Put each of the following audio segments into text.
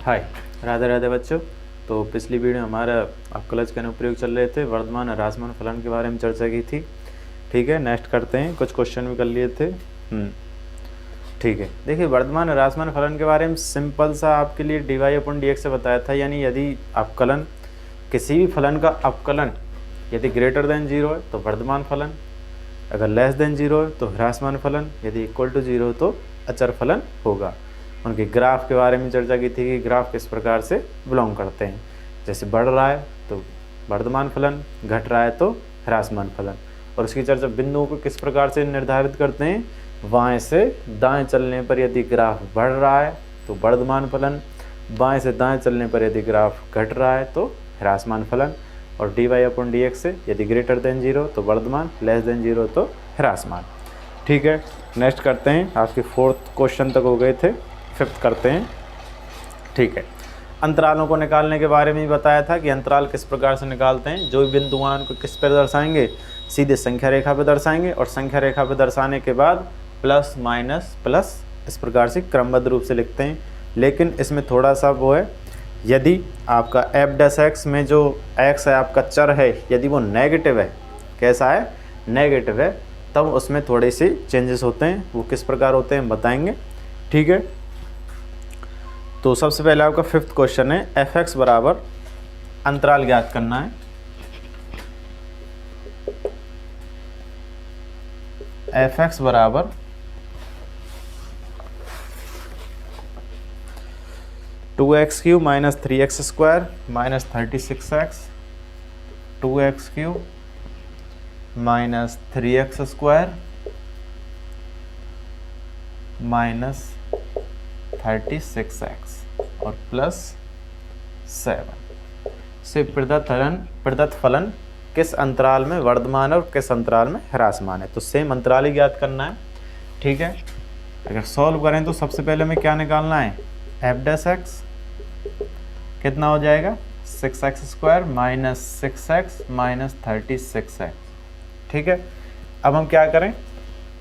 हाय, राधे राधे बच्चों। तो पिछली वीडियो हमारा अवकलज के अनुप्रयोग चल रहे थे, वर्धमान और ह्रासमान फलन के बारे में चर्चा की थी। ठीक है, नेक्स्ट करते हैं, कुछ क्वेश्चन भी कर लिए थे। ठीक है, देखिए वर्धमान और ह्रासमान फलन के बारे में सिंपल सा आपके लिए dy/dx से बताया था। यानी यदि अवकलन किसी भी फलन का अवकलन यदि ग्रेटर देन 0 है तो वर्धमान फलन, अगर लेस देन 0 है तो ह्रासमान फलन, यदि इक्वल टू 0 है तो अचर फलन होगा। उनके ग्राफ के बारे में चर्चा की थी कि ग्राफ किस प्रकार से बिलोंग करते हैं। जैसे बढ़ रहा है तो वर्धमान फलन, घट रहा है तो ह्रासमान फलन। और उसकी चर्चा बिंदुओं को किस प्रकार से निर्धारित करते हैं, बाएं से दाएं चलने पर यदि ग्राफ बढ़ रहा है तो वर्धमान फलन, बाएं से दाएं चलने पर यदि ग्राफ घट रहा है तो ह्रासमान फलन। और dy/dx से यदि ग्रेटर देन 0 तो वर्धमान, लेस देन 0 तो ह्रासमान। ठीक है, नेक्स्ट करते हैं। आपके 4th क्वेश्चन तक हो गए थे, 5th करते हैं। ठीक है, अंतरालों को निकालने के बारे में भी बताया था कि अंतराल किस प्रकार से निकालते हैं। जो भी बिंदु हैं उनको किस पर दर्शाएंगे, सीधे संख्या रेखा पर दर्शाएंगे और संख्या रेखा पर दर्शाने के बाद प्लस माइनस प्लस इस प्रकार से क्रमबद्ध रूप से लिखते हैं। लेकिन इसमें थोड़ा सा वो है, यदि आपका f' में जो x है आपका चर है, यदि वो नेगेटिव है, कैसा है, नेगेटिव है, तब उसमें थोड़े से चेंजेस होते हैं। वो किस प्रकार होते हैं बताएंगे। ठीक है, तो सबसे पहले आपका 5th क्वेश्चन है, f(x) बराबर अंतराल ज्ञात करना है। f(x) बराबर 2x³ minus 3x² minus 36x, 2x³ minus 3x² minus 36x और प्लस 7 से प्रदत्त फलन किस अंतराल में वर्धमान और किस अंतराल में ह्रासमान है। तो सेम अंतराल ही ज्ञात करना है। ठीक है, अगर सॉल्व करें तो सबसे पहले हमें क्या निकालना है, f' कितना हो जाएगा, 6x² minus 6x minus 36x। ठीक है, अब हम क्या करें,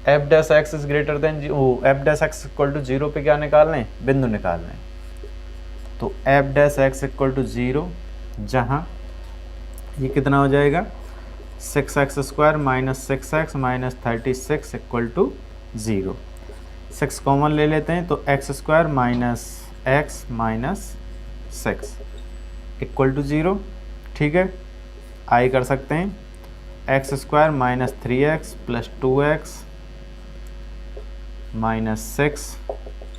f' is greater than f' equal to 0 पे क्या निकालना है, बिंदु निकालना है। तो f' इक्वल टू 0, जहाँ ये कितना हो जाएगा, 6x² minus 6x minus 36 equal to 0। 6 common ले लेते हैं तो x² minus x minus 6 equal to 0। ठीक है, आई कर सकते हैं, x² minus 3x plus 2x minus 6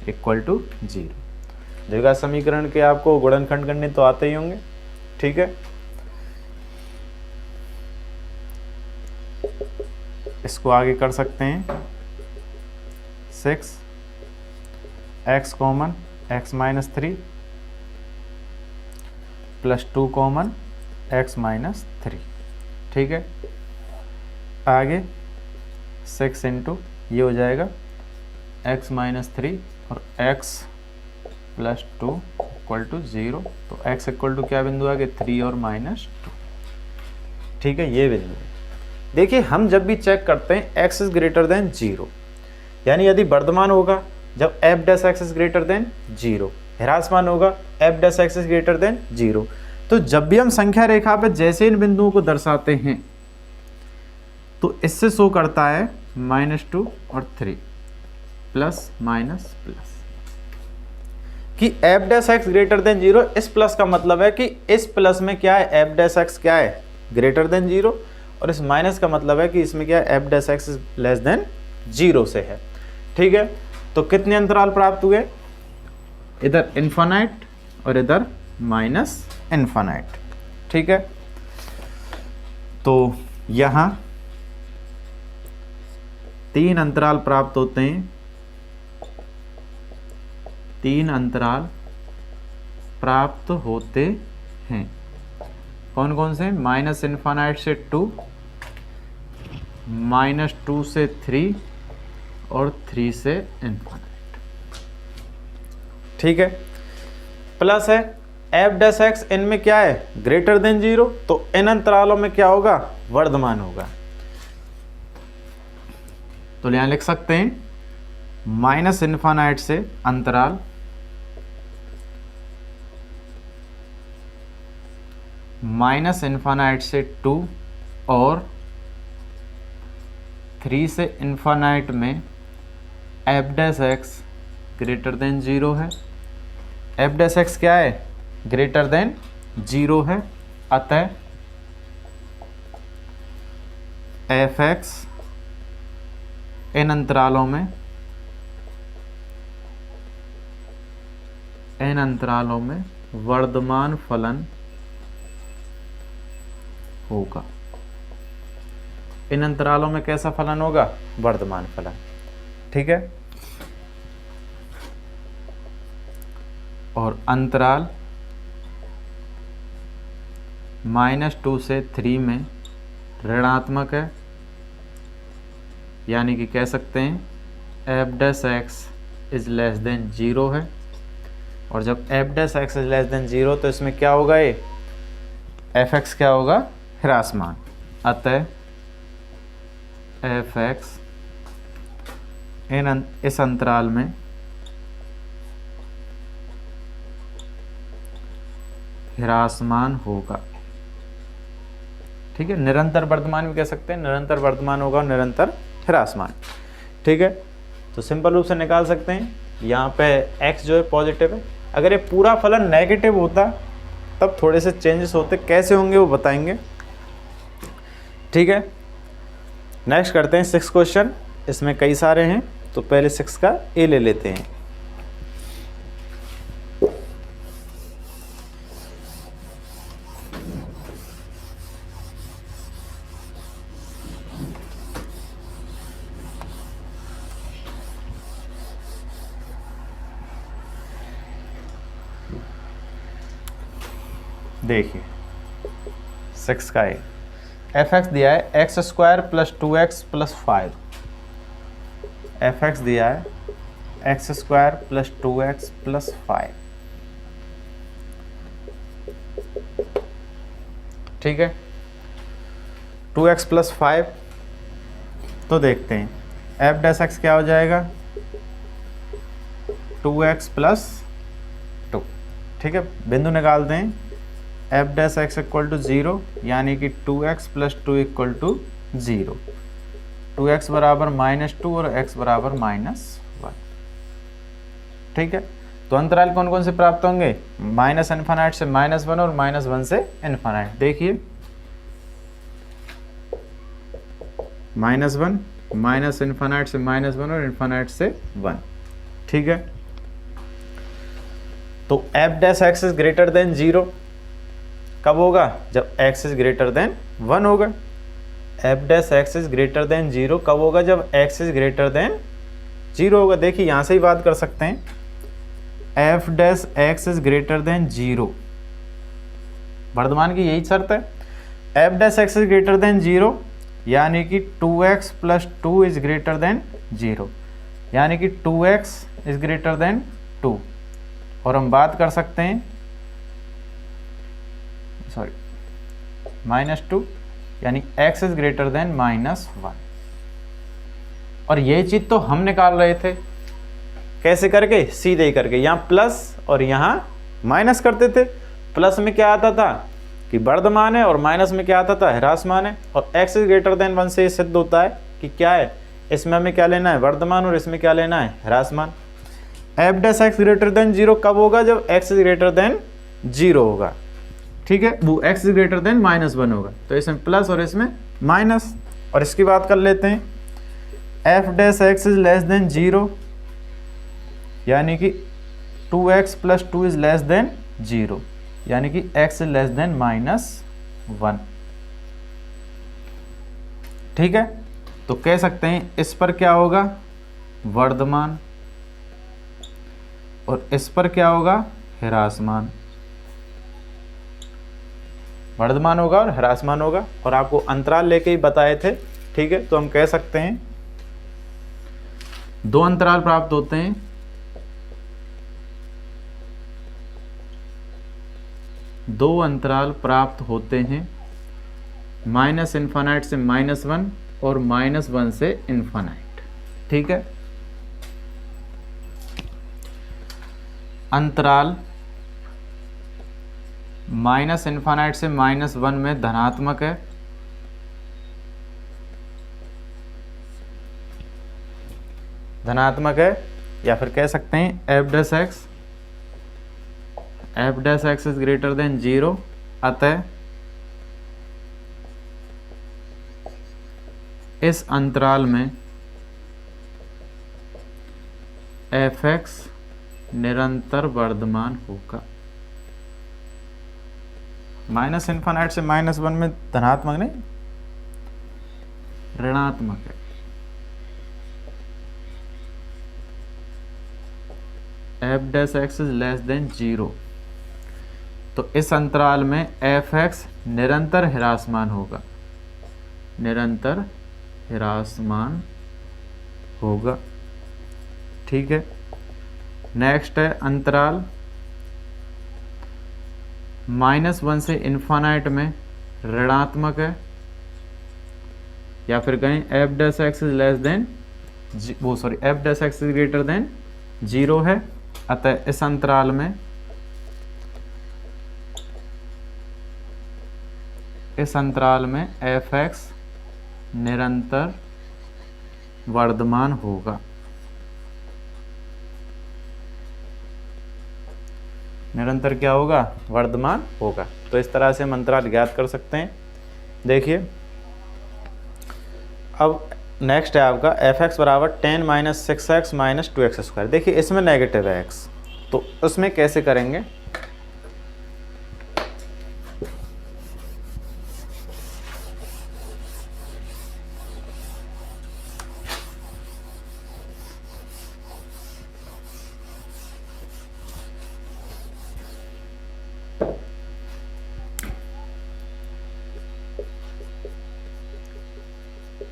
equal to 0। द्विघात समीकरण के आपको गुणनखंड करने तो आते ही होंगे। ठीक है, इसको आगे कर सकते हैं, 6x common x minus 3 plus 2 common x minus 3। ठीक है, आगे 6 इंटू ये हो जाएगा x माइनस 3 और x प्लस 2 इक्वल टू 0। तो x इक्वल टू क्या बिंदु आ गए, 3 और माइनस 2। ठीक है, ये बिंदु है। देखिए, हम जब भी चेक करते हैं x इज ग्रेटर देन 0, यानी यदि वर्धमान होगा जब f' इज ग्रेटर देन 0, ह्रासमान होगा f' इज ग्रेटर देन 0। तो जब भी हम संख्या रेखा पे जैसे इन बिंदुओं को दर्शाते हैं तो इससे शो करता है -2 और 3 प्लस माइनस प्लस, कि f' ग्रेटर देन 0। इस प्लस का मतलब है कि इस प्लस में क्या है, f' क्या है, ग्रेटर देन 0, और इस माइनस का मतलब है कि इसमें क्या है, f' लेस देन 0 से है। ठीक है, तो कितने अंतराल प्राप्त हुए, इधर इन्फिनाइट और इधर माइनस इन्फिनाइट। ठीक है, तो यहाँ 3 अंतराल प्राप्त होते हैं, 3 अंतराल प्राप्त होते हैं। कौन कौन से, माइनस इन्फिनाइट से 2, माइनस 2 से 3 और 3 से इन्फिनाइट। ठीक है, प्लस है f' इनमें क्या है, ग्रेटर देन 0, तो इन अंतरालों में क्या होगा, वर्धमान होगा। तो यहाँ लिख सकते हैं माइनस इन्फिनाइट से अंतराल माइनस इन्फानाइट से 2 और 3 से इन्फानाइट में F dash x greater than 0 है। एफ डैश एक्स क्या है? ग्रेटर देन 0 है। अतः एफ एक्स इन अंतरालों में वर्धमान फलन होगा। इन अंतरालों में कैसा फलन होगा? वर्धमान फलन। ठीक है। और अंतराल -2 से 3 में ऋणात्मक है, यानी कि कह सकते हैं f dash x is less than 0 है। और जब F dash x is less than 0 तो इसमें क्या होगा? ये एफ एक्स क्या होगा? ह्रासमान। अतः एफ एक्स इस अंतराल में ह्रासमान होगा। ठीक है। निरंतर वर्धमान भी कह सकते हैं, निरंतर वर्धमान होगा और निरंतर ह्रासमान। ठीक है। तो सिंपल रूप से निकाल सकते हैं। यहाँ पे x जो है पॉजिटिव है। अगर ये पूरा फलन नेगेटिव होता तब थोड़े से चेंजेस होते, कैसे होंगे वो बताएंगे। ठीक है। नेक्स्ट करते हैं 6 क्वेश्चन। इसमें कई सारे हैं, तो पहले 6 का ए ले लेते हैं। देखिए 6 का ए, एफ एक्स दिया है x square plus 2x plus 5। F x दिया है x square plus 2x plus 5। ठीक है। 2x प्लस 5, तो देखते हैं एफ डैश एक्स क्या हो जाएगा? 2x plus 2। ठीक है। बिंदु निकालते हैं। F dash x equal to 0, यानी कि 2x plus 2 equal to 0। 2x बराबर -2 और x बराबर -1। ठीक है। तो अंतराल कौन कौन से प्राप्त होंगे? माइनस इन्फानाइट से -1 और -1 से इन्फानाइट। देखिए -1, माइनस इन्फानाइट से -1 और इन्फानाइट से 1। ठीक है। तो f dash x is greater than 0 कब होगा? जब x इज ग्रेटर देन 1 होगा। F dash x is greater than 0 कब होगा? जब x इज ग्रेटर देन 0 होगा। देखिए यहाँ से ही बात कर सकते हैं। F dash x is greater than 0, वर्धमान की यही शर्त है। F dash x is greater than 0, यानी कि 2x plus 2 is greater than 0, यानी कि 2x इज ग्रेटर देन 2। और हम बात कर सकते हैं -2, यानी x इज ग्रेटर देन -1। और ये चीज तो हम निकाल रहे थे, कैसे करके? सीधे ही करके। यहाँ प्लस और यहाँ माइनस करते थे। प्लस में क्या आता था कि वर्धमान है, और माइनस में क्या आता था? ह्रासमान है। और x इज ग्रेटर देन 1 से ये सिद्ध होता है कि क्या है, इसमें हमें क्या लेना है? वर्धमान, और इसमें क्या लेना है? ह्रासमान। F dash x greater than 0 कब होगा? जब x इज ग्रेटर देन 0 होगा। ठीक है। वो x इज ग्रेटर देन -1 होगा। तो इसमें प्लस और इसमें माइनस। और इसकी बात कर लेते हैं। F dash x is less than 0, यानी कि 2x plus 2 is less than 0, यानी कि x इज लेस देन -1। ठीक है। तो कह सकते हैं इस पर क्या होगा? वर्धमान। और इस पर क्या होगा? ह्रासमान। वर्धमान होगा और ह्रासमान होगा। और आपको अंतराल लेके ही बताए थे। ठीक है। तो हम कह सकते हैं 2 अंतराल प्राप्त होते हैं। दो अंतराल प्राप्त होते हैं, माइनस इन्फानाइट से -1 और -1 से इन्फानाइट। ठीक है। अंतराल माइनस इन्फानाइट से -1 में धनात्मक है, धनात्मक है, या फिर कह सकते हैं f dash x is greater than 0, अतः इस अंतराल में एफ एक्स निरंतर वर्धमान होगा। माइनस इन्फानाइट से -1 में धनात्मक नहीं, ऋणात्मक है। F dash x is less than 0, तो इस अंतराल में एफ एक्स निरंतर ह्रासमान होगा, निरंतर ह्रासमान होगा। ठीक है, नेक्स्ट है अंतराल -1 से इन्फानाइट में ऋणात्मक है, या फिर कहें F dash x is less than F dash x is greater than 0 है, अतः इस अंतराल में एफ एक्स निरंतर वर्धमान होगा। निरंतर क्या होगा? वर्धमान होगा। तो इस तरह से हम अंतराल ज्ञात कर सकते हैं। देखिए अब नेक्स्ट है आपका एफ एक्स बराबर 10 - 6x - 2x²। देखिए इसमें नेगेटिव है x, तो उसमें कैसे करेंगे?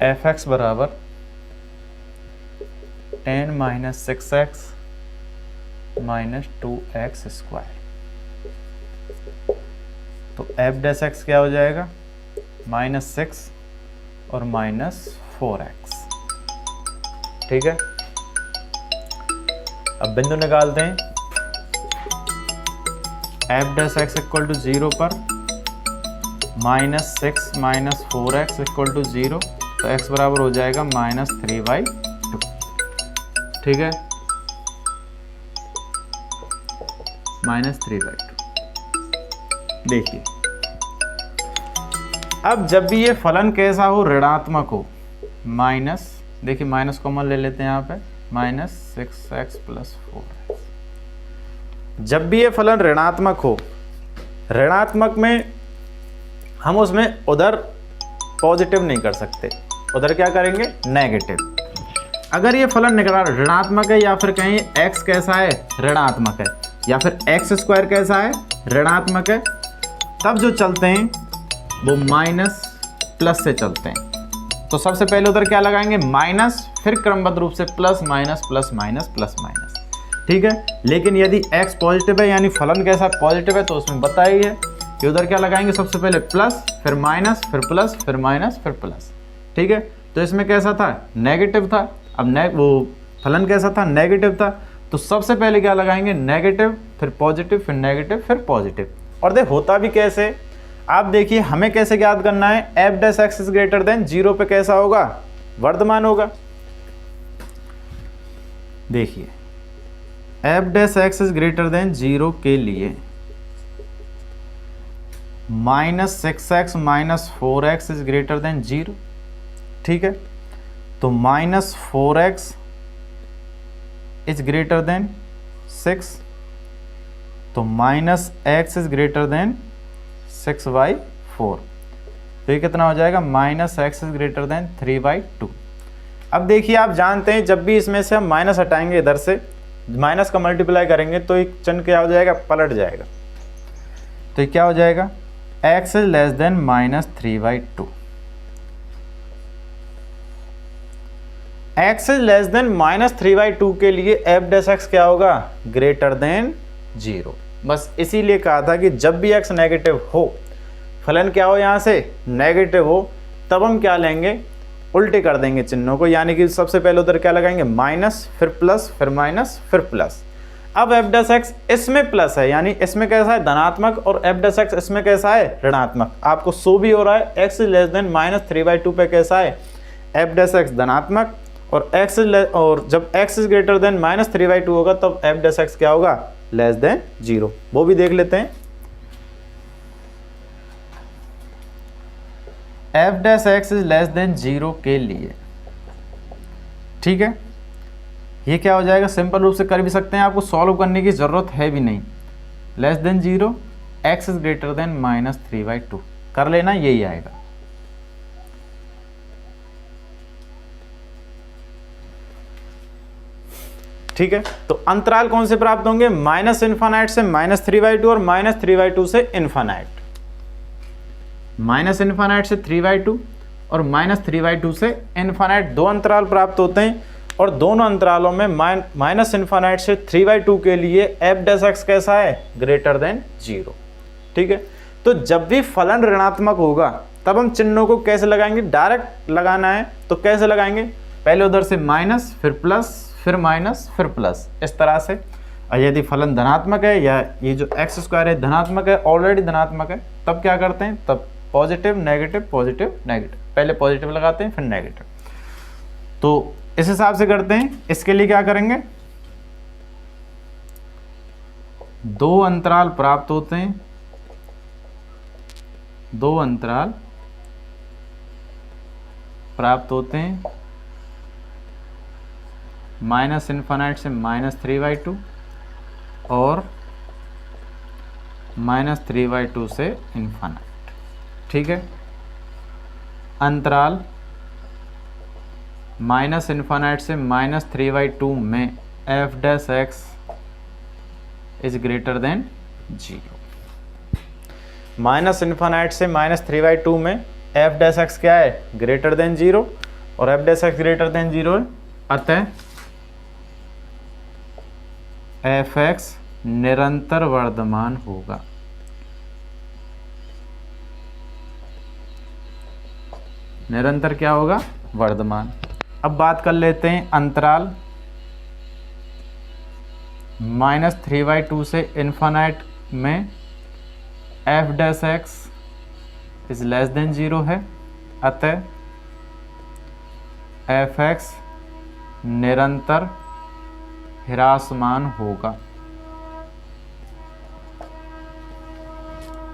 एफ एक्स बराबर 10 - 6x - 2x²। तो एफ डैश एक्स क्या हो जाएगा? -6 और -4x। ठीक है, अब बिंदु निकालते हैं। F dash x equal to 0 पर -6 - 4x इक्वल टू 0, तो x बराबर हो जाएगा -3/2। ठीक है, -3/2। देखिए अब जब भी ये फलन कैसा हो, ऋणात्मक हो, देखिए माइनस कॉमन ले लेते हैं यहाँ पे, -6x + 4x। जब भी ये फलन ऋणात्मक हो, ऋणात्मक में हम उसमें उधर पॉजिटिव नहीं कर सकते, उधर क्या करेंगे? नेगेटिव। अगर ये फलन ऋणात्मक है, या फिर कहीं x कैसा है? ऋणात्मक है, या फिर x² कैसा है? ऋणात्मक है, तब जो चलते हैं वो माइनस प्लस से चलते हैं। तो सबसे पहले उधर क्या लगाएंगे? माइनस, फिर क्रमबद्ध रूप से plus minus plus minus plus minus. ठीक है, लेकिन यदि x पॉजिटिव है, यानी फलन कैसा पॉजिटिव है, तो उसमें बताया ही है कि उधर क्या लगाएंगे? सबसे पहले प्लस, फिर माइनस, फिर प्लस, फिर माइनस, फिर प्लस। ठीक है, तो इसमें कैसा था? नेगेटिव था। अब वो फलन कैसा था? नेगेटिव था। तो सबसे पहले क्या लगाएंगे? नेगेटिव, फिर पॉजिटिव, फिर नेगेटिव, फिर पॉजिटिव। और देख होता भी कैसे, आप देखिए हमें कैसे ज्ञात करना है? F dash x is greater than 0 पे कैसा होगा? वर्धमान होगा। देखिए F dash x is greater than 0 के लिए -6x - 4x is greater than 0। ठीक है, तो -4x इज ग्रेटर देन 6, तो -x इज ग्रेटर देन 6/4। तो ये कितना हो जाएगा? -x is greater then 3/2। अब देखिए आप जानते हैं जब भी इसमें से हम माइनस हटाएंगे, इधर से माइनस का मल्टीप्लाई करेंगे, तो एक चिन्ह क्या हो जाएगा? पलट जाएगा। तो ये क्या हो जाएगा? x is less than -3/2। x is less than -3/2 के लिए एफ डैश एक्स क्या होगा? Greater than 0। बस इसीलिए कहा था कि जब भी x नेगेटिव हो, फलन क्या हो यहाँ से? नेगेटिव हो, तब हम क्या लेंगे? उल्टे कर देंगे चिन्हों को, यानी कि सबसे पहले उधर क्या लगाएंगे? माइनस, फिर प्लस, फिर माइनस, फिर प्लस। अब एफ डैश एक्स इसमें प्लस है, यानी इसमें कैसा है धनात्मक, और एफ डैश एक्स इसमें कैसा है ऋणात्मक। आपको शो भी हो रहा है एक्स इज लेस देन -3/2 पे कैसा है एफ डैश एक्स धनात्मक, और और जब x इज ग्रेटर देन -3/2 होगा तब एफ डैश एक्स क्या होगा लेस देन 0। वो भी देख लेते हैं। F dash x is less than 0 के लिए, ठीक है, ये क्या हो जाएगा, सिंपल रूप से कर भी सकते हैं, आपको सॉल्व करने की ज़रूरत है भी नहीं। Less than 0 x is greater then -3/2 कर लेना, यही आएगा। ठीक है, तो अंतराल कौन से प्राप्त होंगे, -∞ से -3/2 और -3/2 से इन्फानाइट। -∞ से 3/2 और -3/2 से इन्फानाइट, दो अंतराल प्राप्त होते हैं, और दोनों अंतरालों में -∞ से 3/2 के लिए एफ डैश एक्स कैसा है ग्रेटर देन 0। ठीक है, तो जब भी फलन ऋणात्मक होगा तब हम चिन्हों को कैसे लगाएंगे, डायरेक्ट लगाना है तो कैसे लगाएंगे, पहले उधर से माइनस, फिर प्लस, फिर माइनस, फिर प्लस, इस तरह से। और यदि फलन धनात्मक है, या ये जो x² है धनात्मक है, ऑलरेडी धनात्मक है, तब क्या करते हैं, तब पॉजिटिव नेगेटिव पॉजिटिव नेगेटिव, पहले पॉजिटिव लगाते हैं फिर नेगेटिव। तो इस हिसाब से करते हैं। इसके लिए क्या करेंगे, दो अंतराल प्राप्त होते हैं, दो अंतराल प्राप्त होते हैं, -∞ से -3/2 और -3/2 से इन्फानाइट। ठीक है, अंतराल -∞ से -3/2 में F dash x is greater than 0। -∞ से -3/2 में एफ डैश एक्स क्या है ग्रेटर देन 0, और F dash x greater than 0 है, अतः एफ एक्स निरंतर वर्धमान होगा। निरंतर क्या होगा, वर्धमान। अब बात कर लेते हैं अंतराल -3/2 से इन्फानाइट में F dash x is less than 0 है, अतः एफ एक्स निरंतर ह्रासमान होगा।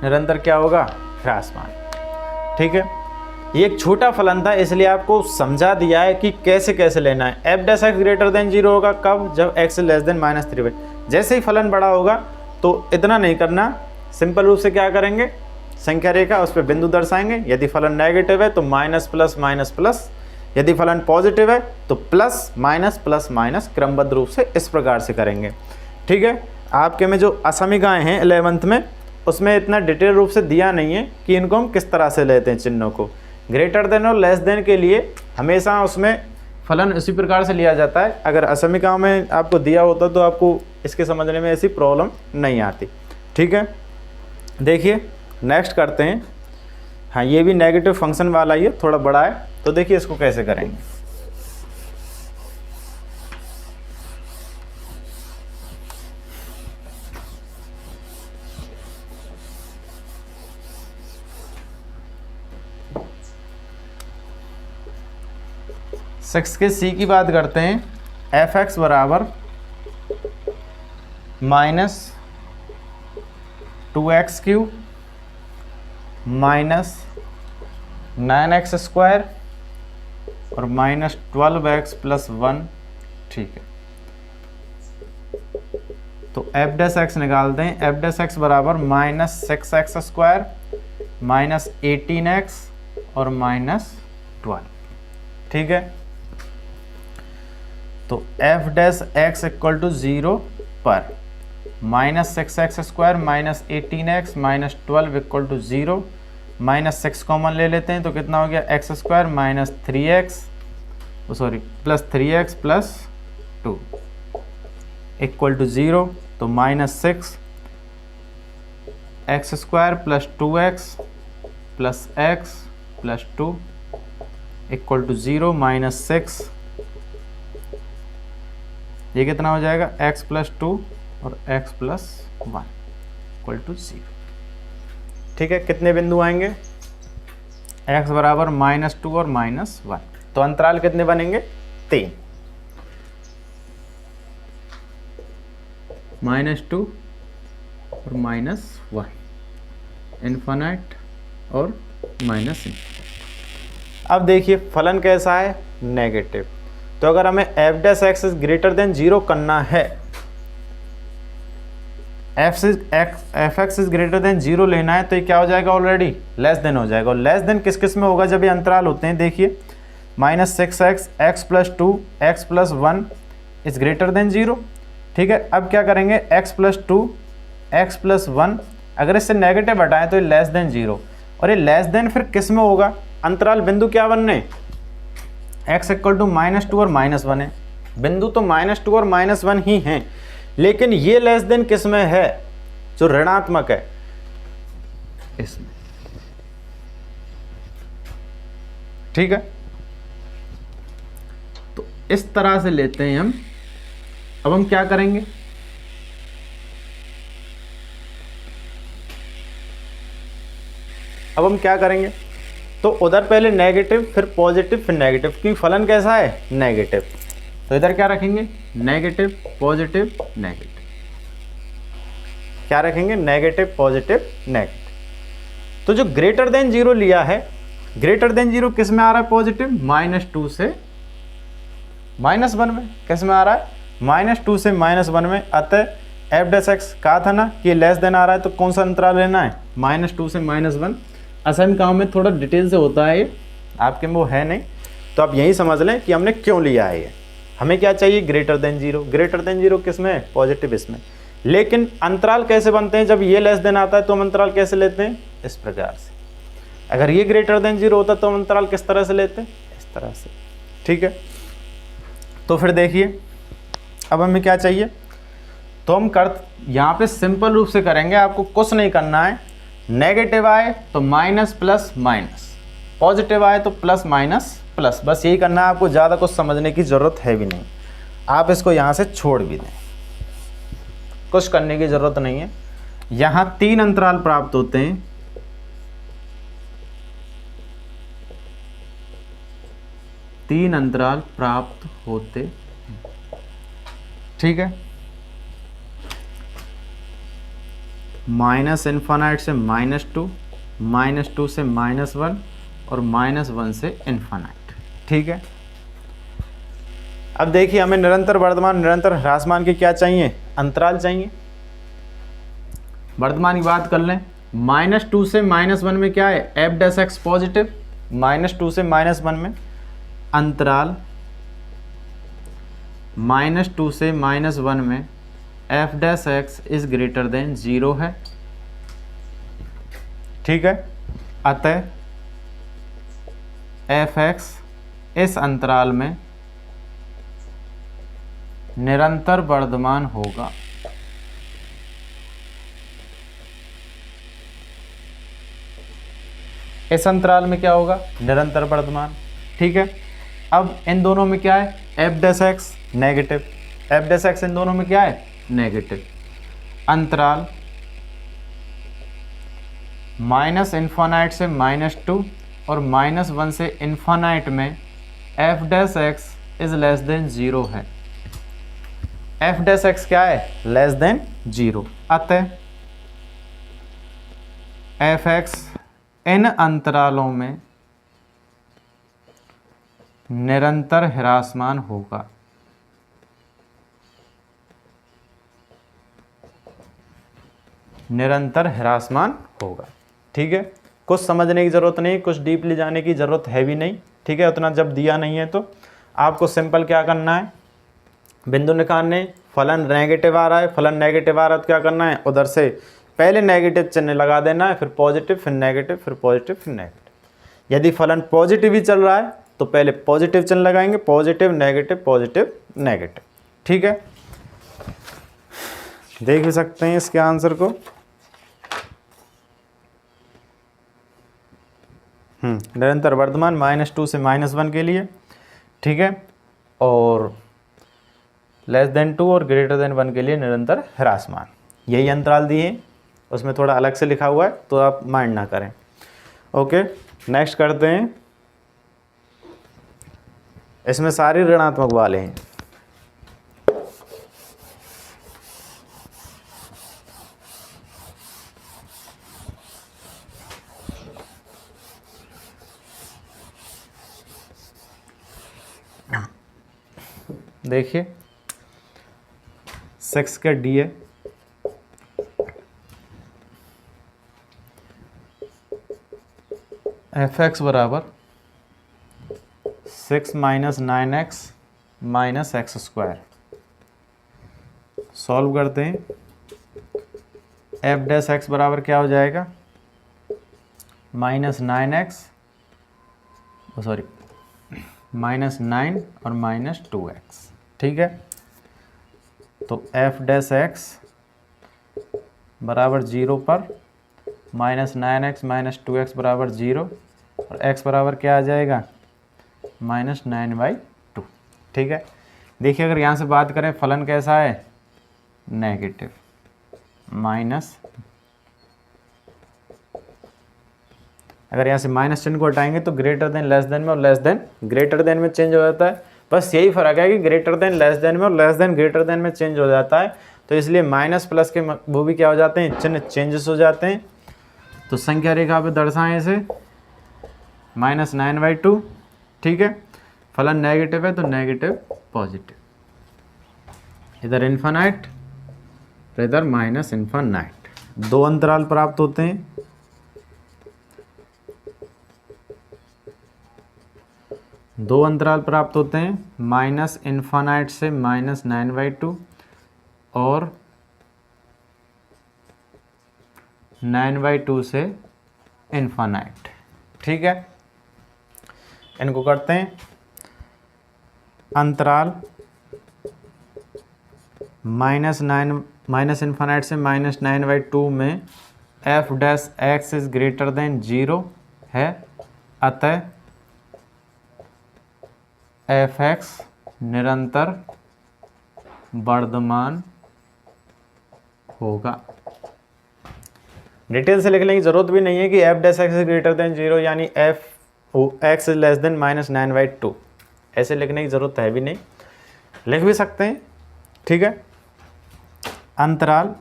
निरंतर क्या होगा, ह्रासमान। ठीक है, ये एक छोटा फलन था इसलिए आपको समझा दिया है कि कैसे कैसे लेना है। F dash x greater than 0 होगा कब, जब x लेस देन -3/2। जैसे ही फलन बड़ा होगा तो इतना नहीं करना, सिंपल रूप से क्या करेंगे, संख्या रेखा उस पर बिंदु दर्शाएंगे। यदि फलन नेगेटिव है तो माइनस प्लस माइनस प्लस, यदि फलन पॉजिटिव है तो प्लस माइनस क्रमबद्ध रूप से इस प्रकार से करेंगे। ठीक है, आपके में जो असमीकाएँ हैं 11th में, उसमें इतना डिटेल रूप से दिया नहीं है कि इनको हम किस तरह से लेते हैं चिन्हों को। ग्रेटर देन और लेस देन के लिए हमेशा उसमें फलन इसी प्रकार से लिया जाता है। अगर असमीकाओं में आपको दिया होता तो आपको इसके समझने में ऐसी प्रॉब्लम नहीं आती। ठीक है, देखिए नेक्स्ट करते हैं। हाँ, ये भी नेगेटिव फंक्शन वाला ही है, थोड़ा बड़ा है, तो देखिए इसको कैसे करेंगे। सिक्स के सी की बात करते हैं। एफ एक्स बराबर -2x³ -9x² और -12x + 1। ठीक है, तो एफ डैश एक्स निकालते हैं। एफ डैश एक्स बराबर -6x² -18x और -12। ठीक है, तो f dash x equal to 0 पर -6x² -18x -12 equal to 0, -6 common ले लेते हैं तो कितना हो गया, x² plus 3x plus 2 equal to 0, तो -6 x² plus 2x plus x plus 2 equal to 0, -6 ये कितना हो जाएगा, x प्लस 2 और x प्लस 1 इक्वल टू 0। ठीक है, कितने बिंदु आएंगे? x बराबर -2 और -1, तो अंतराल कितने बनेंगे? 3, -2 और -1, इन्फिनिट और माइनस। अब देखिए फलन कैसा है? नेगेटिव। तो अगर हमें f dash x is greater than 0 करना है, F x is greater than 0 लेना है, तो ये क्या हो जाएगा? ऑलरेडी लेस देन हो जाएगा। और लेस देन किस किस में होगा? जब ये अंतराल होते हैं। देखिए -6x, x plus 2, x plus 1 is greater than 0। ठीक है, अब क्या करेंगे? x प्लस 2, x प्लस 1, अगर इससे नेगेटिव हटाएं तो ये लेस देन 0। और ये लेस देन फिर किस में होगा? अंतराल बिंदु क्या बनने? x इक्वल टू -2 और -1 है। बिंदु तो -2 और -1 ही हैं, लेकिन ये लेस देन किस में है? जो ऋणात्मक है, इसमें। ठीक है, तो इस तरह से लेते हैं हम। अब हम क्या करेंगे? तो उधर पहले नेगेटिव, फिर पॉजिटिव, फिर नेगेटिव, क्योंकि फलन कैसा है? नेगेटिव। तो इधर क्या रखेंगे? Negative, positive, negative. क्या रखेंगे? Negative, positive, negative. तो जो ग्रेटर देन 0 लिया है, ग्रेटर देन 0 किस में आ रहा है? पॉजिटिव, -2 से -1 में। किस में आ रहा है? -2 से -1 में। अतः f डैश एक्स कहा था ना कि लेस देन आ रहा है, तो कौन सा अंतराल लेना है? -2 से -1। असल काम में थोड़ा डिटेल से होता है, ये आपके में वो है नहीं, तो आप यही समझ लें कि हमने क्यों लिया है ये। हमें क्या चाहिए? Greater than 0। ग्रेटर देन 0 किस में? पॉजिटिव, इसमें। लेकिन अंतराल कैसे बनते हैं? जब ये लेस देन आता है तो हम अंतराल कैसे लेते हैं? इस प्रकार से। अगर ये ग्रेटर देन 0 होता तो हम अंतराल किस तरह से लेते हैं? इस तरह से। ठीक है, तो फिर देखिए अब हमें क्या चाहिए? तो हम यहाँ पे सिंपल रूप से करेंगे, आपको कुछ नहीं करना है। नेगेटिव आए तो माइनस प्लस माइनस, पॉजिटिव आए तो प्लस माइनस प्लस, बस यही करना है आपको। ज़्यादा कुछ समझने की ज़रूरत है भी नहीं, आप इसको यहाँ से छोड़ भी दें, कुछ करने की ज़रूरत नहीं है। यहाँ 3 अंतराल प्राप्त होते हैं। तीन अंतराल प्राप्त होते हैं। ठीक है, -∞ से -2, -2 से -1 और -1 से इन्फिनिट। ठीक है, अब देखिए हमें निरंतर वर्धमान, निरंतर ह्रासमान के क्या चाहिए? अंतराल चाहिए। वर्धमान की बात कर लें, -2 से -1 में क्या है? f dash x positive. -2 से -1 में अंतराल -2 से -1 में f dash x is greater than 0 है। ठीक है, अतः f एक्स इस अंतराल में निरंतर वर्धमान होगा। इस अंतराल में क्या होगा? निरंतर वर्धमान। ठीक है, अब इन दोनों में क्या है? f dash x negative, f dash x इन दोनों में क्या है? नेगेटिव। अंतराल -∞ से -2 और -1 से इन्फिनिट में f dash x is less than 0 है। f डैश एक्स क्या है? Less than 0। अतः f एक्स इन अंतरालों में निरंतर ह्रासमान होगा। निरंतर ह्रासमान होगा। ठीक है, कुछ समझने की ज़रूरत नहीं, कुछ डीपली जाने की ज़रूरत है भी नहीं। ठीक है, उतना जब दिया नहीं है तो आपको सिंपल क्या करना है? बिंदु निकालने। फलन नेगेटिव आ रहा है, फलन नेगेटिव आ रहा है तो क्या करना है? उधर से पहले नेगेटिव चिन्ह लगा देना है, फिर पॉजिटिव, फिर नेगेटिव, फिर पॉजिटिव, फिर नेगेटिव। यदि फलन पॉजिटिव ही चल रहा है तो पहले पॉजिटिव चिन्ह लगाएंगे, पॉजिटिव नेगेटिव पॉजिटिव नेगेटिव। ठीक है, देख भी सकते हैं इसके आंसर को। निरंतर वर्धमान -2 से -1 के लिए। ठीक है, और लेस देन 2 और ग्रेटर देन 1 के लिए निरंतर ह्रासमान, यही अंतराल दिए, उसमें थोड़ा अलग से लिखा हुआ है तो आप माइंड ना करें। ओके, नेक्स्ट करते हैं। इसमें सारे ऋणात्मक वाले हैं। देखिए 6 का डी है, एफ एक्स बराबर 6 minus 9x minus x square. Solve करते हैं। एफ डैश एक्स बराबर क्या हो जाएगा, माइनस 9x, सॉरी माइनस 9 और माइनस 2x। ठीक है, तो एफ डैश एक्स बराबर 0 पर माइनस 9x माइनस 2x बराबर 0 और x बराबर क्या आ जाएगा, माइनस 9/2। ठीक है, देखिए अगर यहाँ से बात करें फलन कैसा है, नेगेटिव, माइनस, अगर यहाँ से माइनस चिन्ह को हटाएंगे तो ग्रेटर देन लेस देन में और लेस देन ग्रेटर देन में चेंज हो जाता है। बस यही फर्क है कि ग्रेटर देन लेस देन में और लेस देन ग्रेटर देन में चेंज हो जाता है, तो इसलिए माइनस प्लस के वो भी क्या हो जाते हैं, चिन्ह चेंजेस हो जाते हैं। तो संख्या रेखा पे दर्शाएं इसे माइनस 9/2। ठीक है, फलन नेगेटिव है तो नेगेटिव पॉजिटिव, इधर इन्फानाइट तो इधर माइनस इन्फानाइट। दो अंतराल प्राप्त होते हैं। दो अंतराल प्राप्त होते हैं, माइनस इन्फानाइट से माइनस 9/2 और 9/2 से इन्फानाइट। ठीक है, इनको करते हैं। अंतराल माइनस इन्फानाइट से माइनस 9/2 में F dash x is greater than 0 है, अतः एफ एक्स निरंतर वर्धमान होगा। डिटेल से लिखने की जरूरत भी नहीं है कि F dash x is greater than 0 यानी F x is less than minus 9/2, ऐसे लिखने की जरूरत है भी नहीं, लिख भी सकते हैं। ठीक है, अंतराल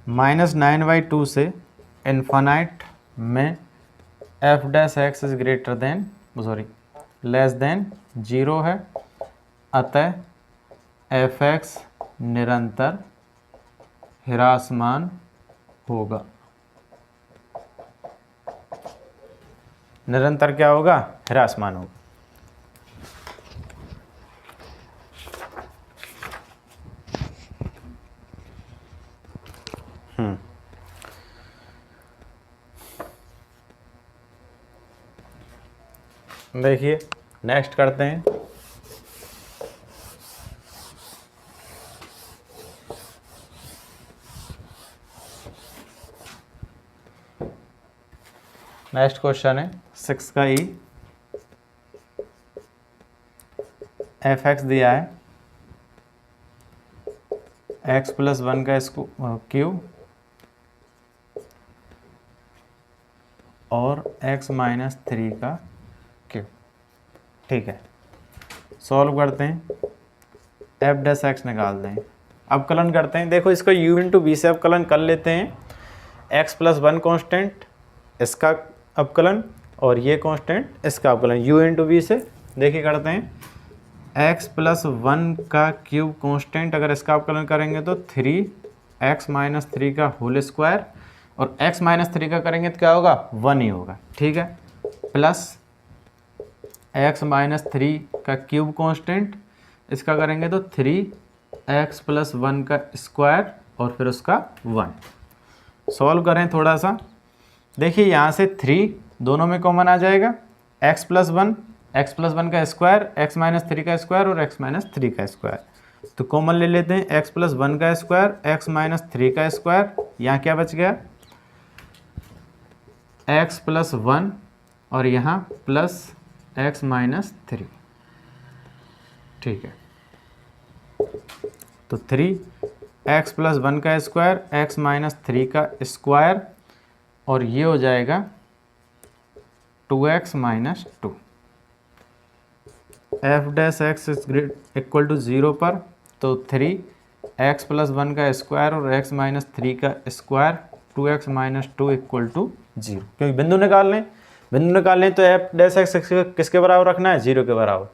माइनस 9/2 से इन्फानाइट में F dash x is greater than less than 0 है, अतः एफ एक्स निरंतर ह्रासमान होगा। निरंतर क्या होगा, ह्रासमान होगा। देखिए नेक्स्ट करते हैं। नेक्स्ट क्वेश्चन है 6 का ई। एफ एक्स दिया है x प्लस 1 का क्यूब और x माइनस 3 का क्यूब। ठीक है, सॉल्व करते हैं। एफ डैश एक्स निकाल दें, अवकलन करते हैं। देखो इसको u इंटू वी से अवकलन कर लेते हैं। x प्लस 1 कॉन्स्टेंट इसका अवकलन और ये कांस्टेंट इसका अवकलन u इंटू वी से। देखिए करते हैं, x प्लस 1 का क्यूब कांस्टेंट अगर इसका अवकलन करेंगे तो 3x माइनस 3 का होल स्क्वायर, और x माइनस 3 का करेंगे तो क्या होगा, 1 ही होगा। ठीक है, प्लस x माइनस 3 का क्यूब कांस्टेंट इसका करेंगे तो 3x प्लस 1 का स्क्वायर और फिर उसका 1। सॉल्व करें थोड़ा सा। देखिए यहाँ से 3 दोनों में कॉमन आ जाएगा, x प्लस 1 का स्क्वायर, x माइनस 3 का स्क्वायर और x माइनस 3 का स्क्वायर। तो कॉमन ले लेते हैं, x प्लस 1 का स्क्वायर, x माइनस 3 का स्क्वायर। यहाँ क्या बच गया, x प्लस 1 और यहाँ प्लस x माइनस 3। ठीक है, तो 3x + 1 का स्क्वायर x - 3 का स्क्वायर और ये हो जाएगा 2x - 2। f' is equal to 0 पर, तो 3x + 1 का स्क्वायर और x - 3 का स्क्वायर 2x - 2 इक्वल टू 0, क्योंकि बिंदु निकालने तो f' किसके बराबर रखना है, 0 के बराबर।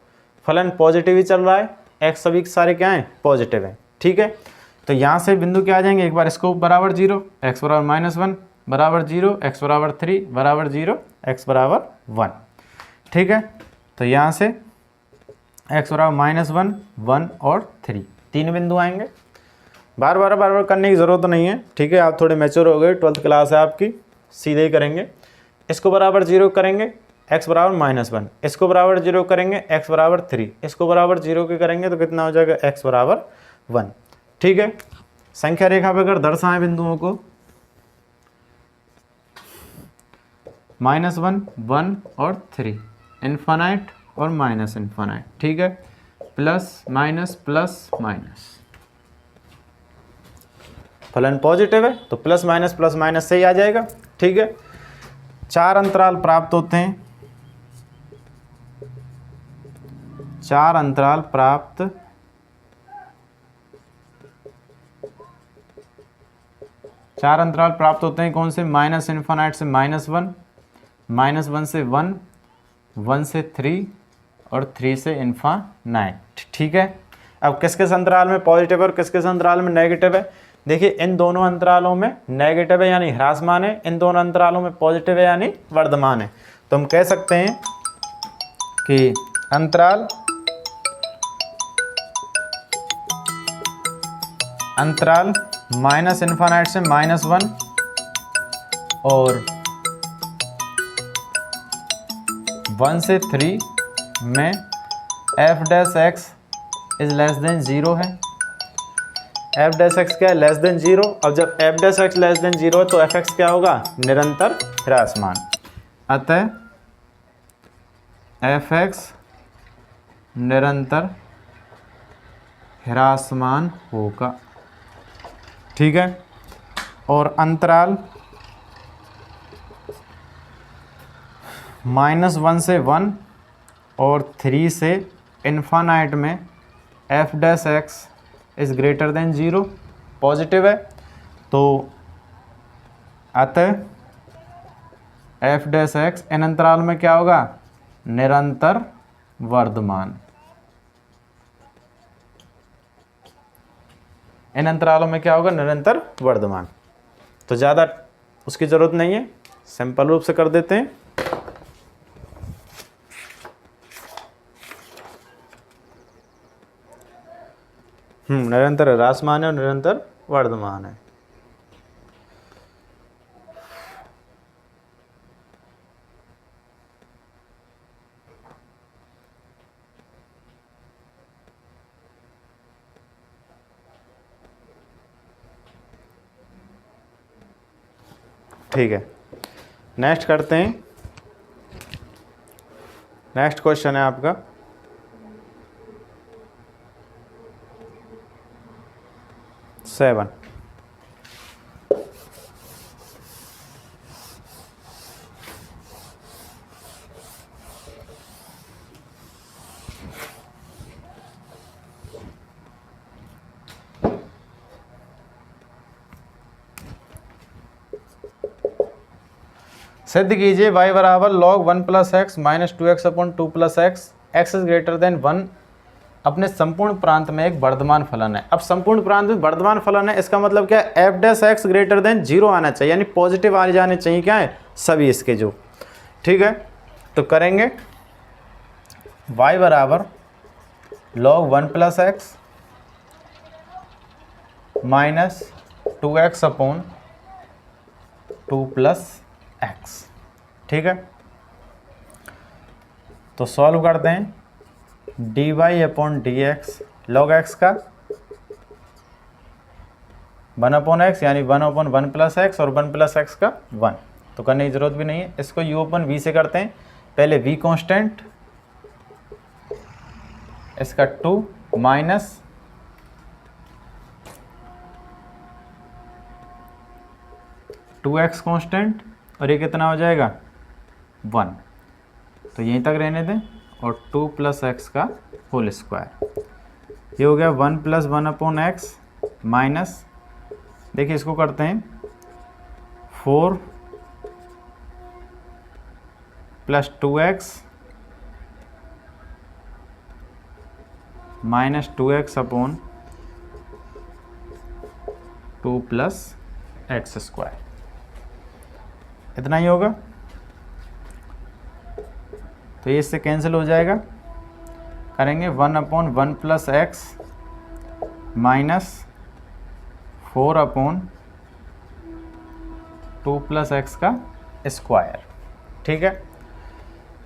फलन पॉजिटिव ही चल रहा है, x सभी सारे क्या हैं, पॉजिटिव हैं, ठीक है। तो यहाँ से बिंदु क्या आ जाएंगे, एक बार इसको बराबर 0, x बराबर -1 बराबर 0, x बराबर 3 बराबर 0, x बराबर 1, ठीक है। तो यहाँ से x बराबर -1, 1 और 3, 3 बिंदु आएंगे। बार बार करने की ज़रूरत नहीं है, ठीक है। आप थोड़े मैच्योर हो गए, 12th क्लास है आपकी, सीधे ही करेंगे। इसको बराबर 0 करेंगे, x बराबर -1, इसको बराबर 0 करेंगे, x बराबर 3, इसको बराबर 0 के करेंगे तो कितना हो जाएगा, x बराबर 1, ठीक है। संख्या रेखा पर अगर दर्शाएं बिंदुओं को, -1, 1 और 3, इन्फिनाइट और माइनस इन्फिनाइट, ठीक है, प्लस माइनस। फलन पॉजिटिव है तो प्लस माइनस से ही आ जाएगा, ठीक है। 4 अंतराल प्राप्त होते हैं, 4 अंतराल प्राप्त होते हैं, कौन से, -∞ से -1, -1 से 1, 1 से 3 और 3 से इन्फिनाइट, ठीक है। अब किस किस अंतराल में पॉजिटिव और किस किस अंतराल में नेगेटिव है, देखिए इन दोनों अंतरालों में नेगेटिव है यानी ह्रासमान है, इन दोनों अंतरालों में पॉजिटिव है यानी वर्धमान है। तो हम कह सकते हैं कि अंतराल -∞ से -1 और 1 से 3 में f' इज लेस देन 0 है। f' क्या है, लेस देन 0। अब जब f' लेस देन 0 है तो fx क्या होगा, निरंतर ह्रासमान। अतः fx निरंतर ह्रासमान होगा, ठीक है। और अंतराल -1 से 1 और 3 से इन्फिनाइट में f' is greater than 0, positive है, तो अतः f' इन अंतराल में क्या होगा, निरंतर वर्धमान। इन अंतरालों में क्या होगा, निरंतर वर्धमान। तो ज़्यादा उसकी ज़रूरत नहीं है, सिंपल रूप से कर देते हैं। निरंतर ह्रासमान है और निरंतर वर्धमान है। ठीक है, नेक्स्ट करते हैं। नेक्स्ट क्वेश्चन है आपका 7। सिद्ध कीजिए y बराबर log 1 + x - 2x/2 + x, x is greater then 1 अपने संपूर्ण प्रांत में एक वर्धमान फलन है। अब संपूर्ण प्रांत में वर्धमान फलन है, इसका मतलब क्या है, f' ग्रेटर देन 0 आना चाहिए, यानी पॉजिटिव आ जाने चाहिए, क्या है, सभी इसके जो, ठीक है। तो करेंगे y बराबर log 1 + x - 2x/2 + x, ठीक है। तो सॉल्व करते हैं, dy/dx log x का 1/x यानी 1/1 + x और 1 + x का 1, तो करने की जरूरत भी नहीं है। इसको u/v से करते हैं, पहले v कांस्टेंट इसका 2 माइनस 2x कांस्टेंट और ये कितना हो जाएगा 1, तो यहीं तक रहने दें, और 2 प्लस एक्स का होल स्क्वायर, ये हो गया 1 प्लस 1 अपॉन एक्स माइनस, देखिए इसको करते हैं 4 plus 2x minus 2x upon 2 plus x square, इतना ही होगा। तो ये इससे कैंसिल हो जाएगा, करेंगे 1 upon 1 plus x minus 4 upon 2 plus x का स्क्वायर। ठीक है,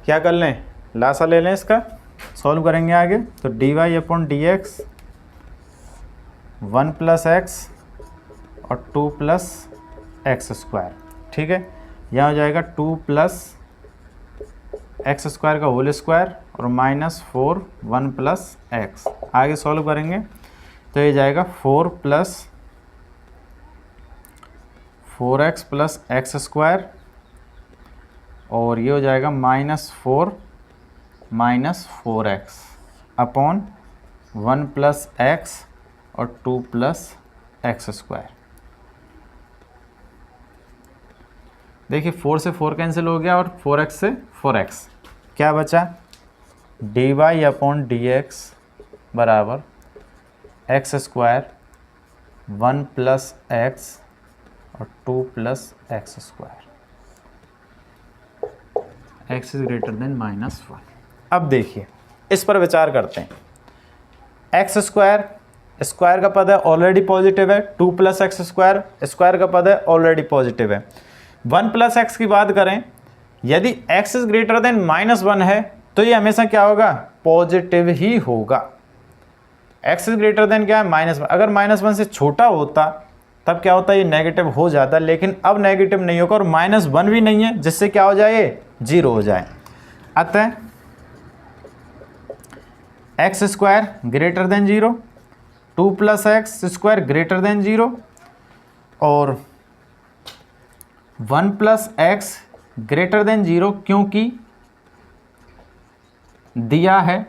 क्या कर लें, लासा ले लें, इसका सॉल्व करेंगे आगे। तो d y upon d x 1 plus x और 2 प्लस एक्स स्क्वायर। ठीक है, यहाँ हो जाएगा 2 प्लस एक्स स्क्वायर का होल स्क्वायर और माइनस 4 1 प्लस एक्स। आगे सॉल्व करेंगे तो ये जाएगा 4 plus 4x plus x square और ये हो जाएगा minus 4 minus 4x upon 1 plus x और 2 प्लस एक्स स्क्वायर। देखिए 4 से 4 कैंसिल हो गया और 4x से 4x, क्या बचा, d y upon d x बराबर एक्स स्क्वायर 1 प्लस एक्स और 2 plus x square, x is greater than minus 1। अब देखिए इस पर विचार करते हैं, एक्स स्क्वायर, स्क्वायर का पद है ऑलरेडी पॉजिटिव है, 2 प्लस एक्स स्क्वायर, स्क्वायर का पद है ऑलरेडी पॉजिटिव है। 1 प्लस एक्स की बात करें, यदि x is greater than minus 1 है तो ये हमेशा क्या होगा, पॉजिटिव ही होगा। एक्स इज ग्रेटर देन क्या है, माइनस 1, अगर माइनस 1 से छोटा होता तब क्या होता है, ये नेगेटिव हो जाता, लेकिन अब नेगेटिव नहीं होगा और माइनस 1 भी नहीं है, जिससे क्या हो जाए, ये 0 हो जाए। अतः x square greater than 0, 2 plus x square greater than 0 और 1 प्लस एक्स ग्रेटर देन 0, क्योंकि दिया है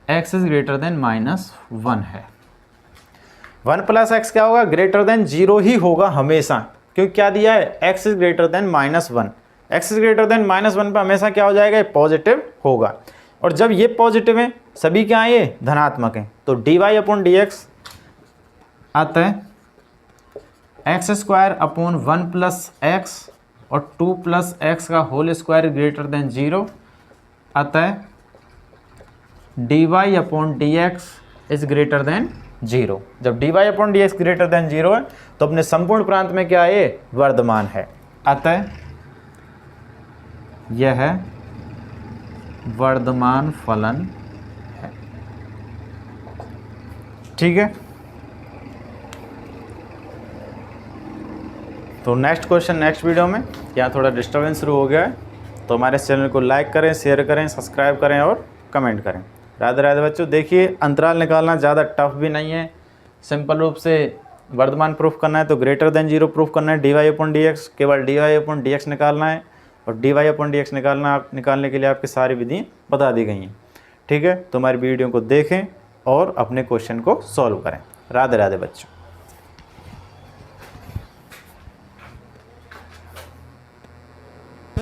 x is greater than minus 1 है। 1 प्लस एक्स क्या होगा, ग्रेटर देन 0 ही होगा हमेशा, क्योंकि क्या दिया है, x is greater than minus 1, x is greater than minus 1 पर हमेशा क्या हो जाएगा, ये पॉजिटिव होगा। और जब ये पॉजिटिव है, सभी क्या है, ये धनात्मक हैं, तो d y upon d x अतः x square upon 1 plus x और 2 प्लस एक्स का होल स्क्वायर ग्रेटर देन 0, अतः d y upon d x is greater than 0। जब d y upon d x greater than 0 है तो अपने संपूर्ण प्रांत में क्या है, वर्धमान है, अतः यह वर्धमान फलन है। ठीक है, तो नेक्स्ट क्वेश्चन नेक्स्ट वीडियो में। यहाँ थोड़ा डिस्टर्बेंस शुरू हो गया है, तो हमारे चैनल को लाइक करें, शेयर करें, सब्सक्राइब करें और कमेंट करें। राधे राधे बच्चों। देखिए अंतराल निकालना ज़्यादा टफ भी नहीं है, सिंपल रूप से वर्धमान प्रूफ करना है तो ग्रेटर देन 0 प्रूफ करना है, d y upon d x, केवल d y upon d x निकालना है और d y upon d x निकालने के लिए आपकी सारी विधि बता दी गई हैं। ठीक है, तो हमारी वीडियो को देखें और अपने क्वेश्चन को सॉल्व करें। राधे राधे बच्चों।